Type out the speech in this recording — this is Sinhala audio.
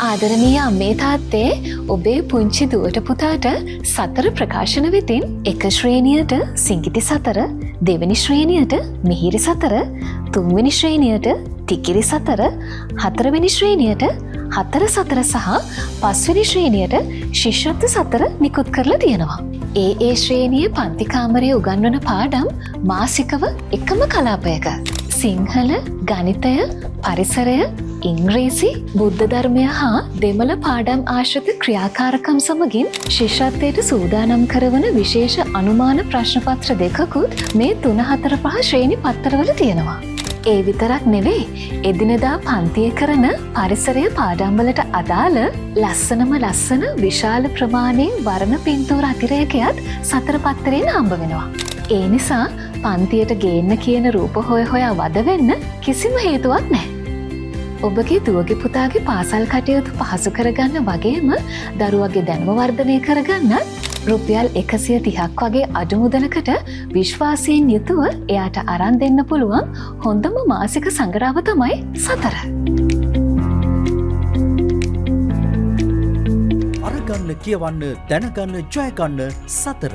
ආදරණීය අම්මේ තාත්තේ ඔබේ පුංචි දුවට පුතාට සතර ප්‍රකාශන වෙතින් එක ශ්‍රේණියට සිංගිති සතර, දෙවැනි ශ්‍රේණියට මිහිරි සතර, තුන්වෙනි ශ්‍රේණියට තිකිරි සතර, හතරවෙනි ශ්‍රේණියට හතර සතර සහ පස්වෙනි ශ්‍රේණියට ශිෂ්‍යත්ව සතර නිකුත් කරලා තියෙනවා. ඒ ශ්‍රේණියේ පන්ති කාමරයේ උගන්වන පාඩම් මාසිකව එකම කලාපයක සිංහල, ගණිතය, පරිසරය, ඉංග්‍රීසි, බුද්ධ ධර්මය හා දෙමළ පාඩම් ආශ්‍රිත ක්‍රියාකාරකම් සමගින් ශිෂ්‍යත්වයට සූදානම් කරවන විශේෂ අනුමාන ප්‍රශ්නපත්‍ර දෙකකුත් මේ 3-4-5 ශ්‍රේණි පත්තරවල තියෙනවා. ඒ විතරක් නෙවෙයි, එදිනෙදා පන්තියේ කරන පරිසරය පාඩම්වලට අදාළ ලස්සන විශාල ප්‍රමාණයෙන් වර්ණ පින්තූර අතිරේකයත් සතර පත්තරයෙන් හම්බ වෙනවා. ඒ නිසා පන්තියට ගේන්න කියන රූප හොයා වද වෙන්න කිසිම හේතුවක් නැහැ. ඔබගේ දුවගේ පුතාගේ පාසල් කටයුතු පහසු කරගන්න වගේම දරුවගේ දැනුම වර්ධනය කරගන්න රුපියල් 130ක් වගේ අඩු මුදලකට විශ්වාසයෙන් යුතුව එයාට අරන් දෙන්න පුළුවන් හොඳම මාසික සංග්‍රහව තමයි සතර. අරගන්න, කියවන්න, දැනගන්න, ජයගන්න සතර.